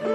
Hi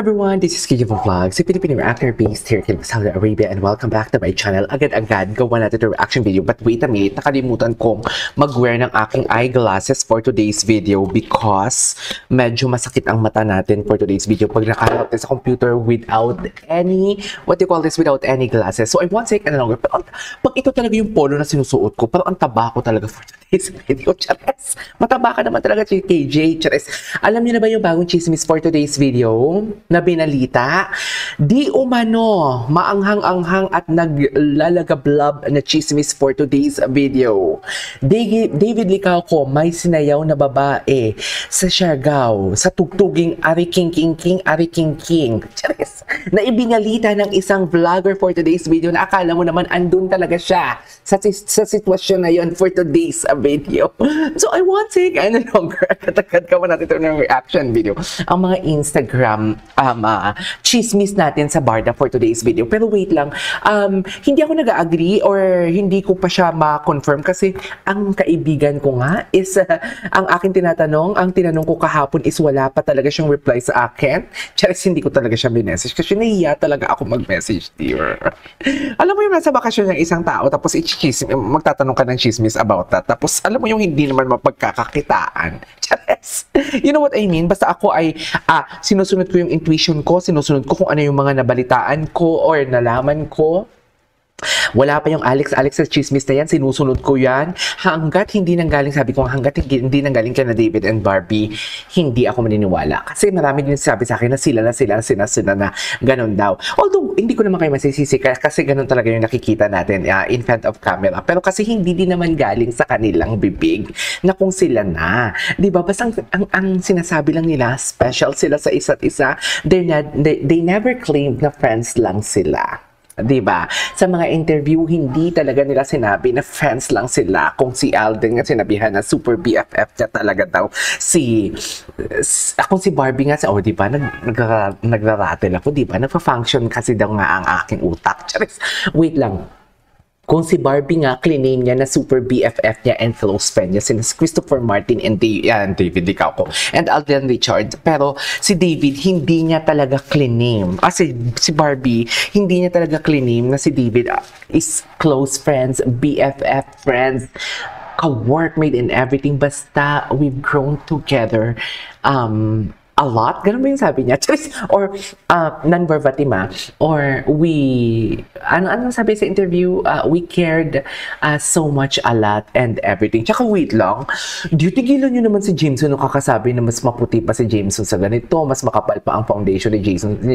everyone, this is Kiji from Vlogs, a Filipino reactor based here in Saudi Arabia, and welcome back to my channel. Agad-agad, gawa natin the reaction video, but wait a minute, nakalimutan kong mag-wear ng aking eyeglasses for today's video because medyo masakit ang mata natin for today's video pag nakaharap sa computer without any, without any glasses. So I won't take any longer, pero pag ito talaga yung polo na sinusuot ko, parang ang taba ko talaga for today's video, chares. Mataba ka naman talaga, KJ, chares. Alam niyo na ba yung bagong chismis for today's video? Na binalita, di umano maanghang-anghang at naglalagablab na chismis for today's video. David Licauco may sinayaw na babae sa Siargao sa tugtuging Ari King King King Ari King King. Charis, na ibinalita ng isang vlogger for today's video na akala mo naman andun talaga siya sa sitwasyon na yon for today's video. So I won't take any longer. Agad-agad ka natin ito ng reaction video. Ang mga Instagram chismis natin sa Barda for today's video. Pero wait lang, hindi ako nag-agree or hindi ko pa siya ma-confirm kasi ang kaibigan ko nga is ang aking ang tinanong ko kahapon is wala pa talaga siyang reply sa akin. Charis, hindi ko talaga siya binessage kasi nahiya talaga ako mag-message dear. Alam mo yung nasa bakasyon ng isang tao tapos magtatanong ka ng chismis about that. Tapos alam mo yung hindi naman mapagkakakitaan. Charis, you know what I mean? Basta ako ay sinusunod ko yung intuition ko, sinusunod ko kung ano yung mga nabalitaan ko or nalaman ko. Wala pa yung Alex sa chismis na yan, sinusunod ko yan. Hanggat hindi nanggaling, sabi ko, hanggat hindi nanggaling kay na David and Barbie, hindi ako maniniwala. Kasi marami din sabi sa akin na sila na ganun daw. Although, hindi ko naman kayo masisisi kasi ganun talaga yung nakikita natin in front of camera. Pero kasi hindi din naman galing sa kanilang bibig na kung sila na. Diba? Basta ang sinasabi lang nila, special sila sa isa't isa. They never claimed na friends lang sila. Diba? Sa mga interview, hindi talaga nila sinabi na friends lang sila. Kung si Alden nga sinabihan na super BFF niya talaga daw. Kung si Barbie nga, diba? Nagraratel ako, diba? Nagpa-function kasi daw nga ang aking utak. Charis, wait lang. Kung si Barbie nga, cliname niya na super BFF niya and close friend niya, sina Christopher Martin and David Licauco and Alden Richards. Pero si David, hindi niya talaga cliname. Si Barbie, hindi niya talaga cliname na si David is close friends, BFF friends, ka-workmate and everything. Basta we've grown together a lot, ganun ba yung sabi niya? Or non-verbatim or ano sabi sa interview? We cared so much a lot and everything. Tsaka wait lang, tigilan nyo naman si Jameson nung kakasabi na mas maputi pa si Jameson sa ganito, mas makapal pa ang foundation ni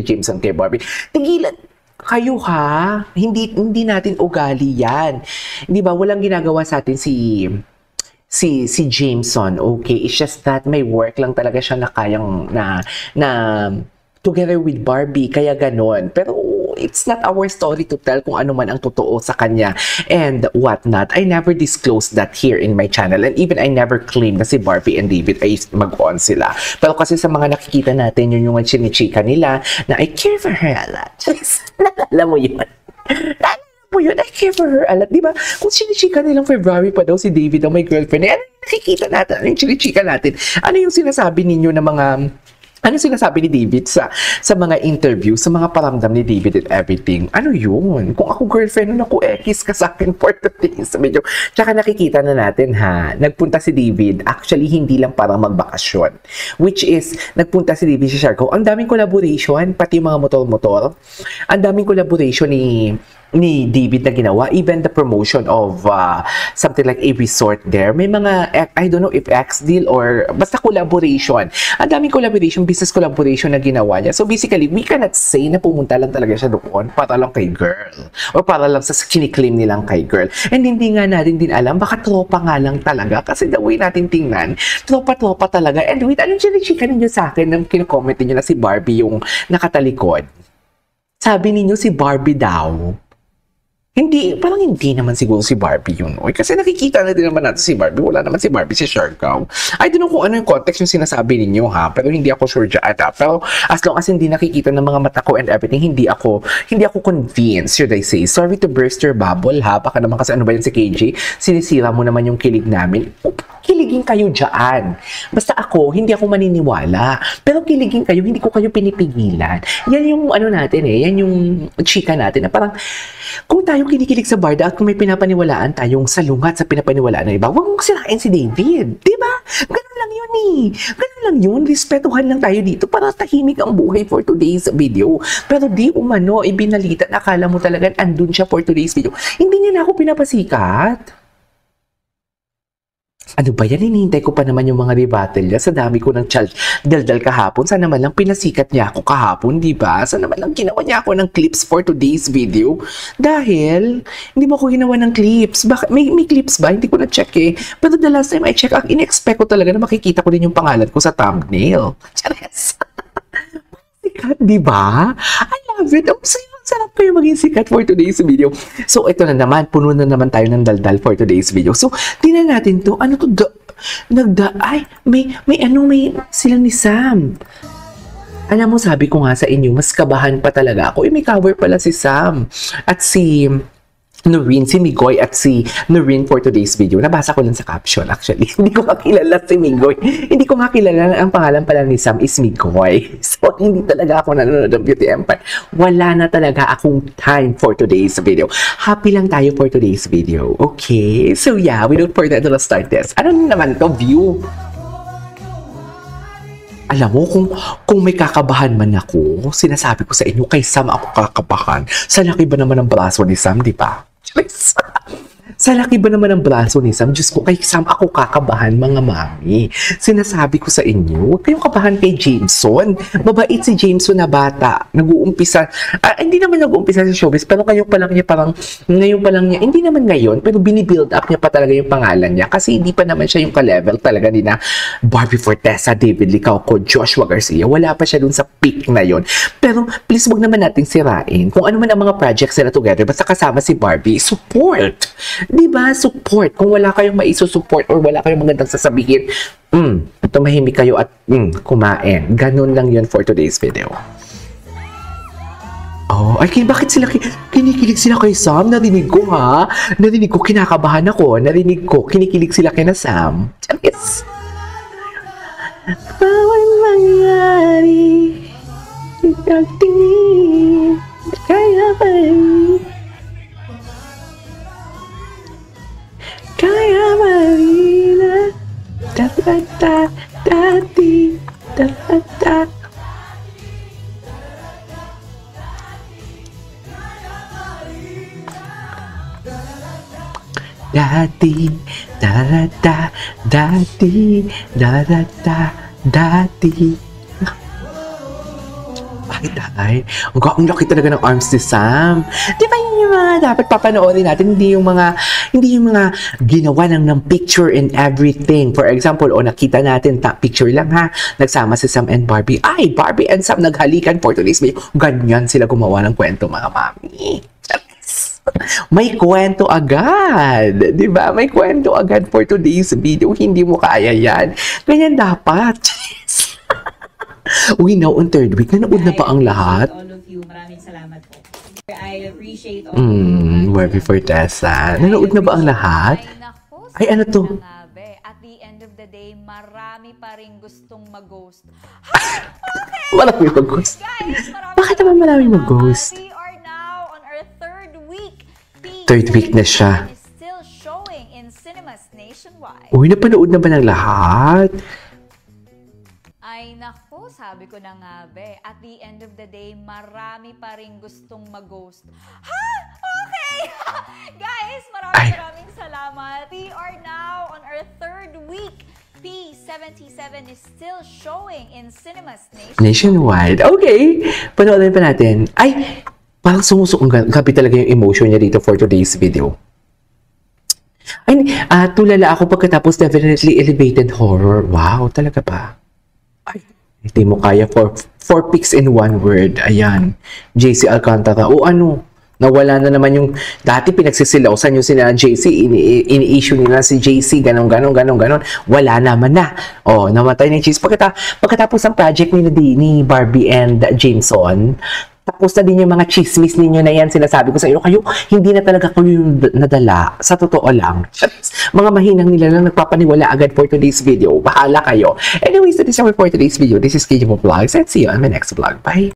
Jameson kay Barbie. Tigilan kayo ha, hindi natin ugali yan. Di ba, walang ginagawa sa atin si Jameson, okay? It's just that may work lang talaga siya na kayang na together with Barbie, kaya ganon. Pero it's not our story to tell kung ano man ang totoo sa kanya and whatnot. I never disclosed that here in my channel and even I never claimed na si Barbie and David ay mag-on sila. Pero kasi sa mga nakikita natin, yun yung chinichika nila na I care for her a lot. Alam mo yun? Yun, I care for her a lot. Diba? Kung sinichika nilang February pa daw si David ang may girlfriend, ano yung nakikita natin? Ano yung sinichika natin? Ano yung sinasabi ninyo na mga... Ano sinasabi ni David sa mga interview, sa mga paramdam ni David and everything? Ano yun? Kung ako girlfriend, ako ekis ka sa akin for today's video. Tsaka nakikita na natin nagpunta si David, actually hindi lang para magbakasyon. Which is, nagpunta si David sa Siargao. Ang daming collaboration, pati yung mga motor-motor. Ang daming collaboration ni David na ginawa, even the promotion of something like a resort there. May mga, I don't know if ex-deal or basta collaboration. Ang daming collaboration, business collaboration na ginawa niya. So basically, we cannot say na pumunta lang talaga siya doon para lang kay girl. Or para lang sa kiniklaim nilang kay girl. And hindi nga natin din alam, baka tropa nga lang talaga. Kasi the way natin tingnan, tropa-tropa talaga. And wait, anong chinichika ninyo sa akin nang kinokomment niyo na si Barbie yung nakatalikod? Sabi ninyo si Barbie daw, Hindi, parang hindi naman siguro si Barbie yun. Oy. Kasi nakikita na din naman natin si Barbie. Wala naman si Barbie, si Siargao. I don't know kung ano yung context yung sinasabi ninyo ha. Pero hindi ako sure dyan ha. Pero as long as hindi nakikita ng mga mata ko and everything, hindi ako convinced, should I say. Sorry to burst your bubble ha. Baka naman kasi ano ba yan si KJ? Sinisira mo naman yung kilig namin. Kiligin kayo dyan. Basta ako, hindi ako maniniwala. Pero kiligin kayo, hindi ko kayo pinipigilan. Yan yung ano natin yan yung chika natin na parang kung tayo kinikilig sa Barda at kung may pinapaniwalaan tayong salungat sa pinapaniwalaan ng iba, huwag mong sirain si David. Diba? Ganun lang yun Ganun lang yun. Respetuhan lang tayo dito para tahimik ang buhay for today's video. Pero di umano, ibinalita na akala mo talaga andun siya for today's video. Hindi niya na ako pinapasikat. Ano ba yan? Hinihintay ko pa naman yung mga rebuttal niya. Sa dami ko ng daldal kahapon. Sana naman lang pinasikat niya ako kahapon, di ba? Sana naman lang ginawa niya ako ng clips for today's video. Dahil, hindi mo ako ginawa ng clips. May clips ba? Hindi ko na-check eh. Pero the last time I check, in-expect ko talaga na makikita ko din yung pangalan ko sa thumbnail. Chares! Sikat, di ba? I love it. Sarap kayo maging sikat for today's video. So, ito na naman. Puno na naman tayo ng daldal for today's video. So, tingnan natin to. Ano to? Ay, may sila ni Sam. Alam mo, sabi ko nga sa inyo, mas kabahan pa talaga ako. May cover pala si Sam. At si Noreen, si Migoy at si Noreen for today's video. Nabasa ko lang sa caption actually. Hindi ko makilala si Migoy. Hindi ko makilala ang pangalan pala ni Sam is Migoy. So, hindi talaga ako nanonood ng Beauty Empire. Wala na talaga akong time for today's video. Happy lang tayo for today's video. Okay? So, yeah, without further ado, let's start this. Ano naman to? View. Alam mo, kung may kakabahan man ako, sinasabi ko sa inyo, kay Sam ako kakabahan. Sa laki ba naman ang braso ni Sam, di ba? Sa laki ba naman ang braso ni Sam? Diyos ko, kay Sam ako kakabahan, mga mami. Sinasabi ko sa inyo, huwag kayong kabahan kay Jameson. Mabait si Jameson na bata. Nag-uumpisa, hindi naman nag-uumpisa sa showbiz, pero ngayon pa lang niya, hindi naman ngayon, pero binibuild up niya pa talaga yung pangalan niya. Kasi hindi pa naman siya yung ka-level talaga ni na Barbie Fortesa, David Licauco, Joshua Garcia. Wala pa siya dun sa peak na yon. Pero please, wag naman nating sirain. Kung ano man ang mga projects nila together, basta kasama si Barbie, support. Diba? Support. Kung wala kayong maiso-support or wala kayong magandang sasabihin, tumahimik kayo at kumain. Ganun lang yun for today's video. Oh, ay, bakit sila kinikilig sila kay Sam? Narinig ko ha? Narinig ko, kinakabahan ako. Narinig ko, kinikilig sila kay na Sam. Yes. Bawal mangyari, ikatingin, kaya ba kaya marina, da-da-da, da-di, da-da-da. Dati, da-da-da, dati, da-da-da, dati. Ay, ang laki talaga ng arms ni Sam. Di ba yun yung mga dapat papanoorin natin? Hindi yung mga ginawa ng picture and everything. For example, nakita natin, picture lang ha, nagsama si Sam and Barbie. Ay, Barbie and Sam naghalikan for today's video. Ganyan sila gumawa ng kwento, mga mami. May kwento agad. Di ba? May kwento agad for today's video. Hindi mo kaya yan. Ganyan dapat. Uy, now on third week, nanood na ba ang lahat? All of you, maraming salamat po. I appreciate all Barbie Fortesa. Nanood na ba ang lahat? Ay, ano to? At the end of the day, marami pa rin gustong mag-ghost. Marami mag-ghost. Guys, Bakit naman marami mag-ghost? We are now on our third week. Third week na siya. Is still showing in cinemas nationwide. Uy, napanood na ba ng lahat? Ay nako, sabi ko na nga be, at the end of the day, marami pa rin gustong mag-ghost. Ha? Okay! Guys, maraming salamat. We are now on our third week. P77 is still showing in cinemas Nationwide. Okay, panoorin pa natin. Ay, parang sumusukang gabi talaga yung emotion niya dito for today's video. Ay, tulala ako pagkatapos definitely elevated horror. Wow, talaga ba? Ay, hindi mo kaya for 4 pics in one word. Ayan. JC Alcantara. O ano, Nawala na naman yung, dati pinagsisilosan yung sila JC, ini-issue nila si JC, ganon. Wala naman na. Oh, namatay na yung JC. Pagkatapos ng project ni Barbie and Jameson, tapos na din yung mga chismis ninyo na yan, sinasabi ko sa inyo, kayo, hindi na talaga kayo yung nadala. Sa totoo lang. Mga mahinang nila lang nagpapaniwala agad for today's video. Bahala kayo. Anyways, that is all for today's video. This is KJ Vlogs and see you on my next vlog. Bye!